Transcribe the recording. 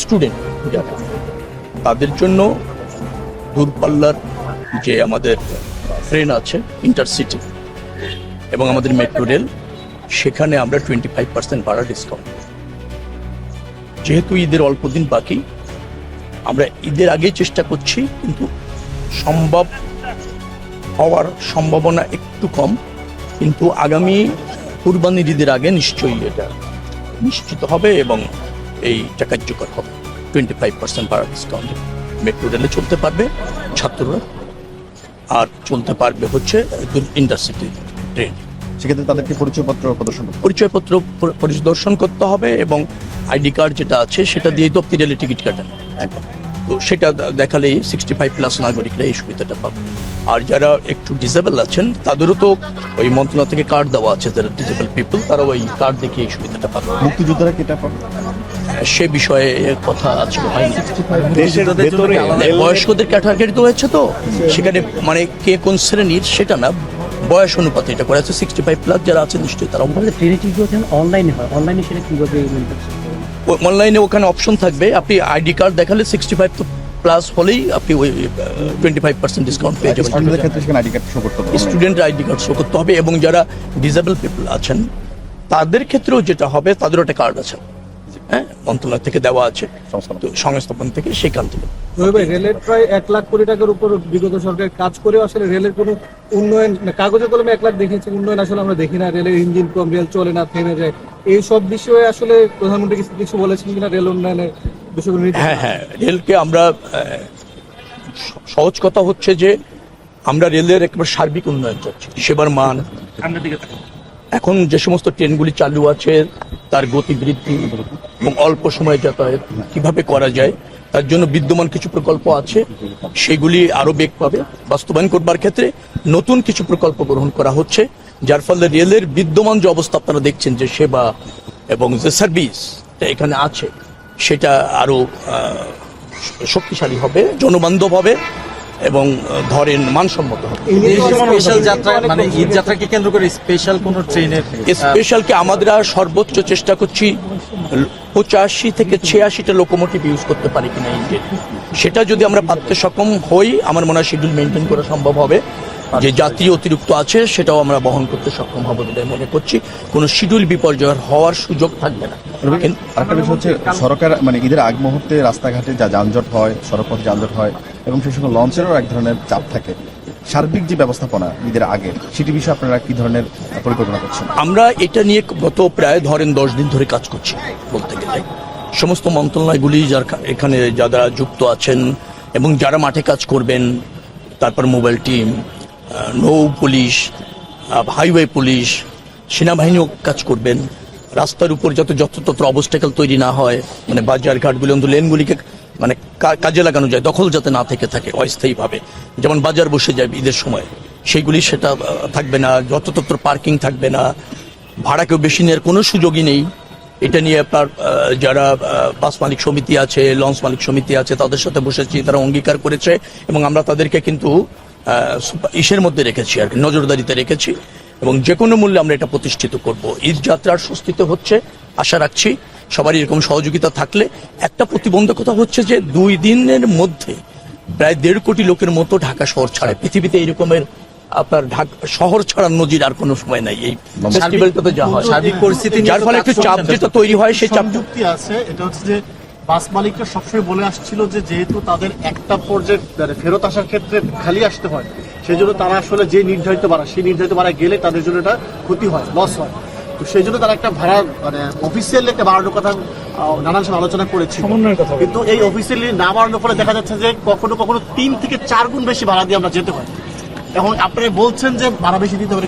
Student যারা তাদের জন্য দূরপাল্লার যে আমাদের ট্রেন আছে ইন্টারসিটি এবং আমাদের মেট্রো রেল, সেখানে আমরা 25% ভাড়া ডিসকাউন্ট। যেহেতু ঈদের অল্প দিন বাকি, আমরা ঈদের আগেই চেষ্টা করছি, কিন্তু সম্ভব হওয়ার সম্ভাবনা একটু কম, কিন্তু আগামী কুরবানির ঈদের আগে নিশ্চয়ই এটা নিশ্চিত হবে এবং এইটা কার্যকর হবে। 25% ভাড়া ডিসকাউন্ট মেট্রো রেলে চলতে পারবে ছাত্ররা, আর চলতে পারবে হচ্ছে ইন্টারসিটি ট্রেন। সেক্ষেত্রে তাদেরকে পরিচয়পত্র পরিদর্শন করতে হবে এবং আইডি কার্ড যেটা আছে সেটা দিয়ে তো আপনি রেলে টিকিট কাটেন, তো সেটা দেখালেই 65+ নাগরিকরা এই সুবিধাটা পাবে। আর যারা একটু ডিসেবল আছেন তাদেরও তো ওই মন্ত্রণালয় থেকে কার্ড দেওয়া আছে, যারা ডিসেবল পিপল তারা ওই কার্ড দেখে এই সুবিধাটা পাবে। মুক্তিযোদ্ধারা কেটা পাবে সে বিষয়ে কথা আছে, দেশের বয়স্কদের ক্যাটাগরি তো হয়েছে, তো সেখানে মানে কে কোন শ্রেণীর সেটা না, বয়স অনুপাতে এটা করে আছে। 65+ যারা আছে নিশ্চয়ই তারা অনলাইনে হয়, অনলাইনে সেটা কিভাবে অনলাইনে ওখানে অপশন থাকবে, আপনি আইডি কার্ড দেখালে 65+ হলেই আপনি ওই 25% ডিসকাউন্ট পেয়ে যাবেন। স্টুডেন্ট আইডি কার্ড শো করতে হবে এবং যারা ডিসেবল পিপল আছেন তাদের ক্ষেত্রেও যেটা হবে, তাদেরও একটা কার্ড আছে, হ্যাঁ, মন্ত্রণালয় থেকে দেওয়া আছে, সংস্থাপন থেকে, সেখান থেকে। রেলের প্রায় 1 লাখ কোটি টাকার উপর বিগত সরকার কাজ করে আসলে রেলের কোনো উন্নয়ন, কাগজে কলমে 1 লাখ দেখিয়েছে, উন্নয়ন আসলে আমরা দেখি না। রেলের ইঞ্জিন কম, রেল চলে না, থেমে যায়। এই সব বিষয়ে আসলে প্রধানমন্ত্রী কিছু বলেছেন কিনা রেল উন্নয়নের বিষয়গুলো? হ্যাঁ, রেলকে আমরা সহজ কথা হচ্ছে যে আমরা রেলের একেবারে সার্বিক উন্নয়ন করছি, সেবার মান। এখন যে সমস্ত ট্রেনগুলি চালু আছে তার গতি বৃদ্ধি এবং অল্প সময়ে যাতায়াত কিভাবে করা যায়, তার জন্য বিদ্যমান কিছু প্রকল্প আছে, সেগুলি আরো বেগ পাবে। বাস্তবায়ন করবার ক্ষেত্রে নতুন কিছু প্রকল্প গ্রহণ করা হচ্ছে, যার ফলে রেলের বিদ্যমান যে অবস্থা আপনারা দেখছেন, যে সেবা এবং যে সার্ভিস এখানে আছে, সেটা আরো শক্তিশালী হবে, জনবান্ধব হবে এবং ধরেন মানসম্মত হবে। স্পেশাল যাত্রা মানে ঈদ যাত্রাকে কেন্দ্র করে স্পেশাল কোন ট্রেনের স্পেশালকে আমরা সর্বোচ্চ চেষ্টা করছি 85 থেকে 86টা লোকোমোটিভ ইউজ করতে পারি কিনা ইঞ্জিন, সেটা যদি আমরা পাততে সক্ষম হই, আমার মনে হয় শিডিউল মেনটেন করা সম্ভব হবে। যে জাতীয় অতিরিক্ত আছে সেটাও আমরা বহন করতে সক্ষম হবে বলে মনে করছি, কোনো শিডিউল বিপর্যয় হওয়ার সুযোগ থাকবে না। আরেকটা বিষয় হচ্ছে, সরকার মানে ঈদের আগ মুহূর্তে রাস্তাঘাটে যা যানজট হয়, সড়কপথে যানজট হয় এবং সেই সঙ্গে লঞ্চেরও এক ধরনের চাপ থাকে। সার্বিক যে ব্যবস্থাপনা ঈদের আগে, সেটি বিষয়ে আপনারা কি ধরনের পরিকল্পনা করছেন? আমরা এটা নিয়ে গত প্রায় 10 দিন ধরে কাজ করছি বলতে গেলে। সমস্ত মন্ত্রণালয়গুলি যার এখানে যারা যুক্ত আছেন এবং যারা মাঠে কাজ করবেন, তারপর মোবাইল টিম, নৌ পুলিশ, হাইওয়ে পুলিশ, সেনাবাহিনীও কাজ করবেন। রাস্তার উপর যতটা অবস্টাকেল তৈরি না হয়, মানে বাজার ঘাটগুলি অন্তত লেনগুলিকে মানে কাজে লাগানো যায়, দখল যাতে না থেকে থাকে অস্থায়ীভাবে, যেমন বাজার বসে যায় ঈদের সময়, সেইগুলি সেটা থাকবে না। যততত্র পার্কিং থাকবে না, ভাড়া কেউ বেশি নেওয়ার কোনো সুযোগই নেই। এটা নিয়ে আপনার যারা বাস মালিক সমিতি আছে, লঞ্চ মালিক সমিতি আছে, তাদের সাথে বসেছি, তারা অঙ্গীকার করেছে এবং আমরা তাদেরকে কিন্তু ইসের মধ্যে রেখেছি, আর কি নজরদারিতে রেখেছি, এবং যে কোনো মূল্যে আমরা এটা প্রতিষ্ঠিত করব। ঈদ যাত্রার স্বস্তিতে হচ্ছে, আশা রাখছি সবারই এরকম সহযোগিতা থাকলে। একটা প্রতিবন্ধকতা হচ্ছে যে 2 দিনের মধ্যে প্রায় 1.5 কোটি লোকের মতো ঢাকা শহর ছাড়ে। পৃথিবীতে এইরকমের আপনার শহর ছাড়ার নজির আর কোনো সময় নাই এই ফেস্টিভ্যালটাতে যা হয়, সার্বিক পরিস্থিতি, যার ফলে একটু চাপ যেটা তৈরি হয়, সেই চাপ যুক্তি আছে। এটা হচ্ছে যে বাস মালিকরা সবসময় বলে আসছিল যে যেহেতু তাদের একটা পর্যায়ে ফেরত আসার ক্ষেত্রে খালি আসতে হয়, সেই জন্য তারা আসলে যে নির্ধারিত ভাড়া, সেই নির্ধারিত ভাড়া গেলে তাদের জন্য এটা ক্ষতি হয়, লস হয়। তো সেই জন্য তারা একটা ভাড়া মানে অফিসিয়ালি একটা বাড়ানোর কথা নানান সময় আলোচনা করেছে, কিন্তু এই অফিসিয়ালি না বাড়ানোর ফলে দেখা যাচ্ছে যে কখনো কখনো 3 থেকে 4 গুণ বেশি ভাড়া দিয়ে আমরা যেতে হয়। এখন আপনি বলছেন যে ভাড়া বেশি দিতে হবে।